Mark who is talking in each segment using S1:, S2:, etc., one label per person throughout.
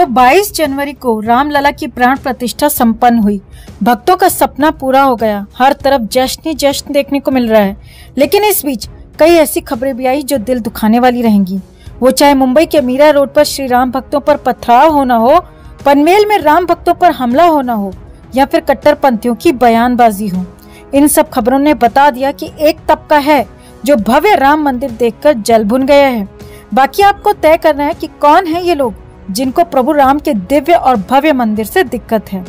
S1: तो 22 जनवरी को रामलला की प्राण प्रतिष्ठा संपन्न हुई। भक्तों का सपना पूरा हो गया। हर तरफ जश्न ही जश्न देखने को मिल रहा है। लेकिन इस बीच कई ऐसी खबरें भी आई जो दिल दुखाने वाली रहेंगी। वो चाहे मुंबई के मीरा रोड पर श्री राम भक्तों पर पथराव होना हो, पनवेल में राम भक्तों पर हमला होना हो, या फिर कट्टरपंथियों की बयानबाजी हो। इन सब खबरों ने बता दिया कि एक तबका है जो भव्य राम मंदिर देखकर जल भुन गया है। बाकी आपको तय करना है कि कौन है ये लोग जिनको प्रभु राम के दिव्य और भव्य मंदिर से दिक्कत है।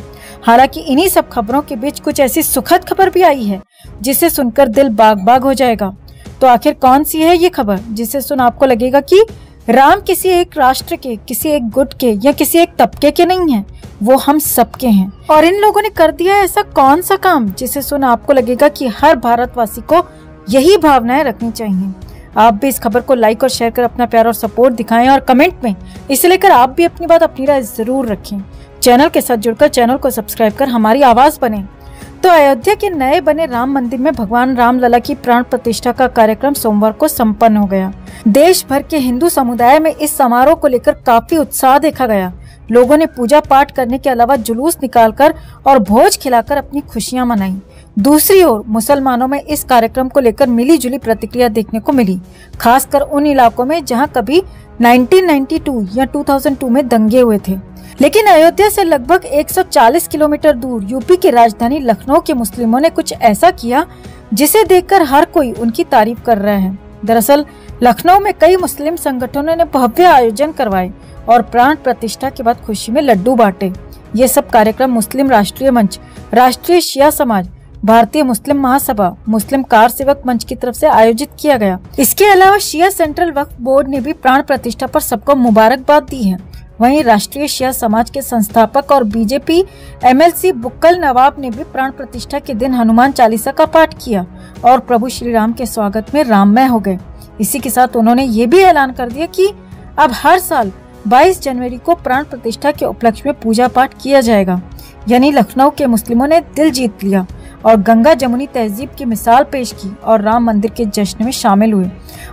S1: हालांकि इन्हीं सब खबरों के बीच कुछ ऐसी सुखद खबर भी आई है जिसे सुनकर दिल बाग बाग हो जाएगा। तो आखिर कौन सी है ये खबर जिसे सुन आपको लगेगा कि राम किसी एक राष्ट्र के, किसी एक गुट के या किसी एक तबके के नहीं है, वो हम सबके हैं। और इन लोगों ने कर दिया ऐसा कौन सा काम जिसे सुन आपको लगेगा कि हर भारतवासी को यही भावनाएं रखनी चाहिए। आप भी इस खबर को लाइक और शेयर कर अपना प्यार और सपोर्ट दिखाएं और कमेंट में इसे लेकर आप भी अपनी बात, अपनी राय जरूर रखें। चैनल के साथ जुड़कर चैनल को सब्सक्राइब कर हमारी आवाज बने। तो अयोध्या के नए बने राम मंदिर में भगवान रामलला की प्राण प्रतिष्ठा का कार्यक्रम सोमवार को संपन्न हो गया। देश भर के हिंदू समुदाय में इस समारोह को लेकर काफी उत्साह देखा गया। लोगों ने पूजा पाठ करने के अलावा जुलूस निकालकर और भोज खिलाकर अपनी खुशियां मनाई। दूसरी ओर मुसलमानों में इस कार्यक्रम को लेकर मिली जुली प्रतिक्रिया देखने को मिली, खासकर उन इलाकों में जहां कभी 1992 या 2002 में दंगे हुए थे। लेकिन अयोध्या से लगभग 140 किलोमीटर दूर यूपी की राजधानी लखनऊ के मुस्लिमों ने कुछ ऐसा किया जिसे देखकर हर कोई उनकी तारीफ कर रहा है। दरअसल लखनऊ में कई मुस्लिम संगठनों ने भव्य आयोजन करवाए और प्राण प्रतिष्ठा के बाद खुशी में लड्डू बांटे। ये सब कार्यक्रम मुस्लिम राष्ट्रीय मंच, राष्ट्रीय शिया समाज, भारतीय मुस्लिम महासभा, मुस्लिम कार सेवक मंच की तरफ से आयोजित किया गया। इसके अलावा शिया सेंट्रल वक्फ बोर्ड ने भी प्राण प्रतिष्ठा पर सबको मुबारकबाद दी है। वहीं राष्ट्रीय शिया समाज के संस्थापक और बीजेपी एमएलसी बुक्कल नवाब ने भी प्राण प्रतिष्ठा के दिन हनुमान चालीसा का पाठ किया और प्रभु श्री राम के स्वागत में राममय हो गए। इसी के साथ उन्होंने ये भी ऐलान कर दिया कि अब हर साल 22 जनवरी को प्राण प्रतिष्ठा के उपलक्ष्य में पूजा पाठ किया जाएगा। यानी लखनऊ के मुस्लिमों ने दिल जीत लिया और गंगा जमुनी तहजीब की मिसाल पेश की और राम मंदिर के जश्न में शामिल हुए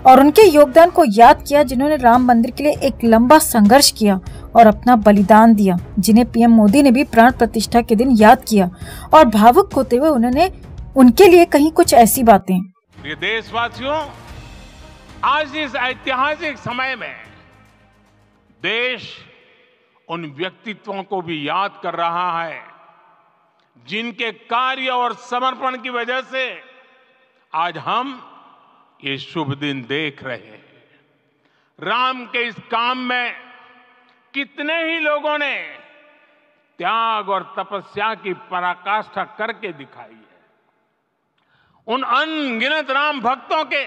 S1: और उनके योगदान को याद किया जिन्होंने राम मंदिर के लिए एक लंबा संघर्ष किया और अपना बलिदान दिया, जिन्हें पीएम मोदी ने भी प्राण प्रतिष्ठा के दिन याद किया। और भावुक होते हुए उन्होंने उनके लिए कही कुछ ऐसी बातें।
S2: प्रिय देशवासियों, आज इस ऐतिहासिक समय में देश उन व्यक्तित्वों को भी याद कर रहा है जिनके कार्य और समर्पण की वजह से आज हम ये शुभ दिन देख रहे हैं। राम के इस काम में कितने ही लोगों ने त्याग और तपस्या की पराकाष्ठा करके दिखाई है। उन अनगिनत राम भक्तों के,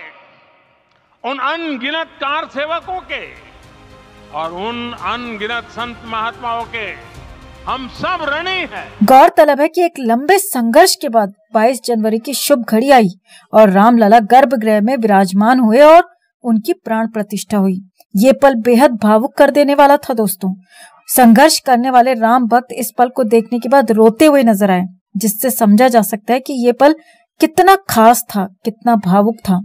S2: उन अनगिनत कार सेवकों के और उन अनगिनत संत महात्माओं के हम सब ऋणी हैं।
S1: गौरतलब है कि एक लंबे संघर्ष के बाद 22 जनवरी की शुभ घड़ी आई और रामलला गर्भगृह में विराजमान हुए और उनकी प्राण प्रतिष्ठा हुई। ये पल बेहद भावुक कर देने वाला था दोस्तों। संघर्ष करने वाले राम भक्त इस पल को देखने के बाद रोते हुए नजर आए, जिससे समझा जा सकता है कि ये पल कितना खास था, कितना भावुक था।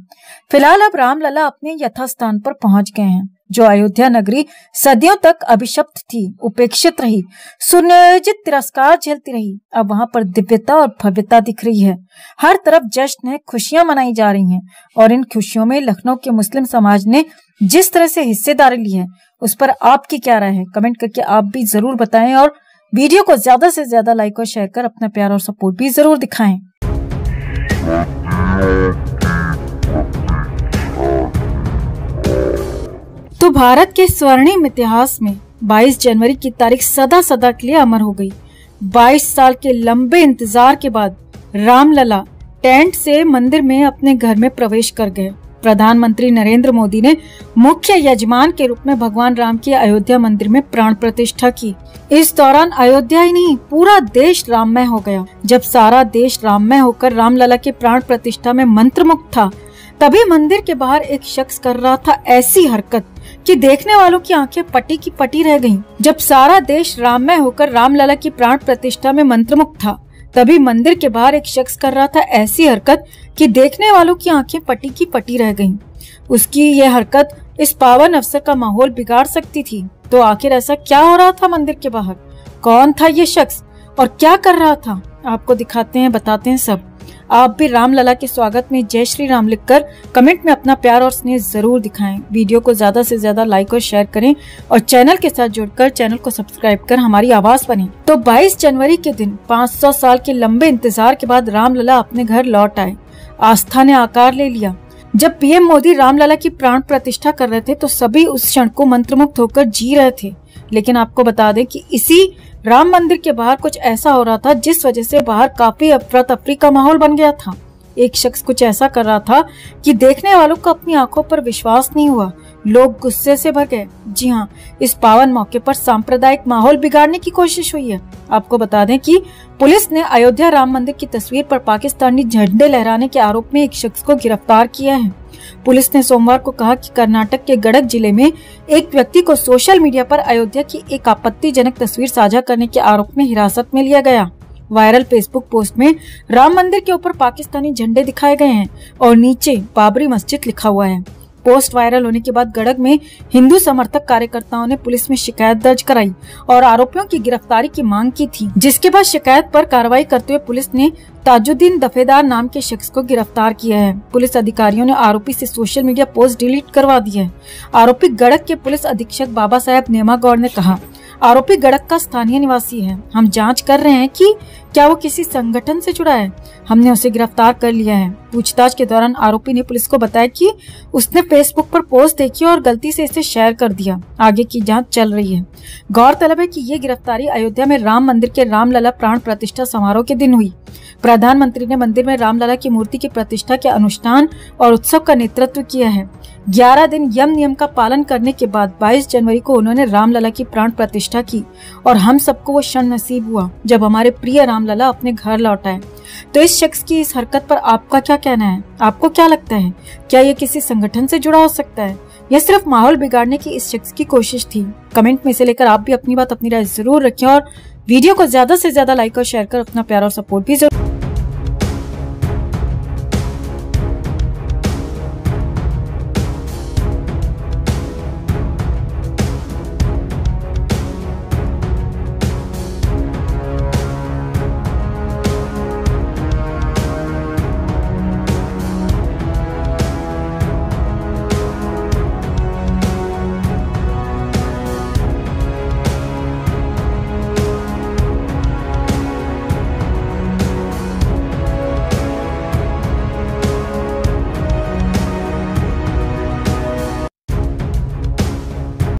S1: फिलहाल अब रामलला अपने यथास्थान पर पहुंच गए हैं। जो अयोध्या नगरी सदियों तक अभिशप्त थी, उपेक्षित रही, सुनियोजित तिरस्कार झेलती रही, अब वहां पर दिव्यता और भव्यता दिख रही है। हर तरफ जश्न है, खुशियां मनाई जा रही हैं और इन खुशियों में लखनऊ के मुस्लिम समाज ने जिस तरह से हिस्सेदारी ली है उस पर आपकी क्या राय है, कमेंट करके आप भी जरूर बताएं और वीडियो को ज्यादा से ज्यादा लाइक और शेयर कर अपना प्यार और सपोर्ट भी जरूर दिखाएं। तो भारत के स्वर्णिम इतिहास में 22 जनवरी की तारीख सदा सदा के लिए अमर हो गई। 22 साल के लंबे इंतजार के बाद रामलला टेंट से मंदिर में अपने घर में प्रवेश कर गए। प्रधानमंत्री नरेंद्र मोदी ने मुख्य यजमान के रूप में भगवान राम की अयोध्या मंदिर में प्राण प्रतिष्ठा की। इस दौरान अयोध्या ही नहीं, पूरा देश राममय हो गया। जब सारा देश राममय होकर रामलला की प्राण प्रतिष्ठा में मंत्रमुग्ध था, तभी मंदिर के बाहर एक शख्स कर रहा था ऐसी हरकत कि देखने वालों की आंखें पटी की पटी रह गईं। जब सारा देश राममय होकर रामलला की प्राण प्रतिष्ठा में मंत्रमुग्ध था, तभी मंदिर के बाहर एक शख्स कर रहा था ऐसी हरकत कि देखने वालों की आंखें पटी की पटी रह गईं। उसकी ये हरकत इस पावन अवसर का माहौल बिगाड़ सकती थी। तो आखिर ऐसा क्या हो रहा था मंदिर के बाहर? कौन था ये शख्स और क्या कर रहा था? आपको दिखाते हैं, बताते हैं सब। आप भी रामलला के स्वागत में जय श्री राम लिखकर कमेंट में अपना प्यार और स्नेह जरूर दिखाएं। वीडियो को ज्यादा से ज्यादा लाइक और शेयर करें और चैनल के साथ जुड़कर चैनल को सब्सक्राइब कर हमारी आवाज बने। तो 22 जनवरी के दिन 500 साल के लंबे इंतजार के बाद रामलला अपने घर लौट आए। आस्था ने आकार ले लिया। जब पीएम मोदी रामलला की प्राण प्रतिष्ठा कर रहे थे तो सभी उस क्षण को मंत्रमुग्ध होकर जी रहे थे। लेकिन आपको बता दें कि इसी राम मंदिर के बाहर कुछ ऐसा हो रहा था जिस वजह से बाहर काफी अफरा तफरी का माहौल बन गया था। एक शख्स कुछ ऐसा कर रहा था कि देखने वालों को अपनी आंखों पर विश्वास नहीं हुआ। लोग गुस्से से भर गए। जी हाँ, इस पावन मौके पर सांप्रदायिक माहौल बिगाड़ने की कोशिश हुई है। आपको बता दें कि पुलिस ने अयोध्या राम मंदिर की तस्वीर पर पाकिस्तानी झंडे लहराने के आरोप में एक शख्स को गिरफ्तार किया है। पुलिस ने सोमवार को कहा कि कर्नाटक के गडक जिले में एक व्यक्ति को सोशल मीडिया पर अयोध्या की एक आपत्तिजनक तस्वीर साझा करने के आरोप में हिरासत में लिया गया। वायरल फेसबुक पोस्ट में राम मंदिर के ऊपर पाकिस्तानी झंडे दिखाए गए हैं और नीचे बाबरी मस्जिद लिखा हुआ है। पोस्ट वायरल होने के बाद गडक में हिंदू समर्थक कार्यकर्ताओं ने पुलिस में शिकायत दर्ज कराई और आरोपियों की गिरफ्तारी की मांग की थी, जिसके बाद शिकायत पर कार्रवाई करते हुए पुलिस ने ताजुद्दीन दफेदार नाम के शख्स को गिरफ्तार किया है। पुलिस अधिकारियों ने आरोपी से सोशल मीडिया पोस्ट डिलीट करवा दी है। आरोपी गडक के पुलिस अधीक्षक बाबा साहेब नेमागौड़ ने कहा, आरोपी गडक का स्थानीय निवासी है। हम जांच कर रहे हैं कि क्या वो किसी संगठन से जुड़ा है। हमने उसे गिरफ्तार कर लिया है। पूछताछ के दौरान आरोपी ने पुलिस को बताया कि उसने फेसबुक पर पोस्ट देखी और गलती से इसे शेयर कर दिया। आगे की जांच चल रही है। गौरतलब है कि ये गिरफ्तारी अयोध्या में राम मंदिर के रामलला प्राण प्रतिष्ठा समारोह के दिन हुई। प्रधानमंत्री ने मंदिर में रामलला की मूर्ति की प्रतिष्ठा के अनुष्ठान और उत्सव का नेतृत्व किया है। 11 दिन यम नियम का पालन करने के बाद 22 जनवरी को उन्होंने रामलला की प्राण प्रतिष्ठा की और हम सबको वो क्षण नसीब हुआ जब हमारे प्रिय रामलला अपने घर लौट आए। तो इस शख्स की इस हरकत पर आपका क्या कहना है? आपको क्या लगता है? क्या ये किसी संगठन से जुड़ा हो सकता है या सिर्फ माहौल बिगाड़ने की इस शख्स की कोशिश थी? कमेंट में से लेकर आप भी अपनी बात, अपनी राय जरूर रखें और वीडियो को ज्यादा से ज्यादा लाइक और शेयर कर अपना प्यार और सपोर्ट भी जरूर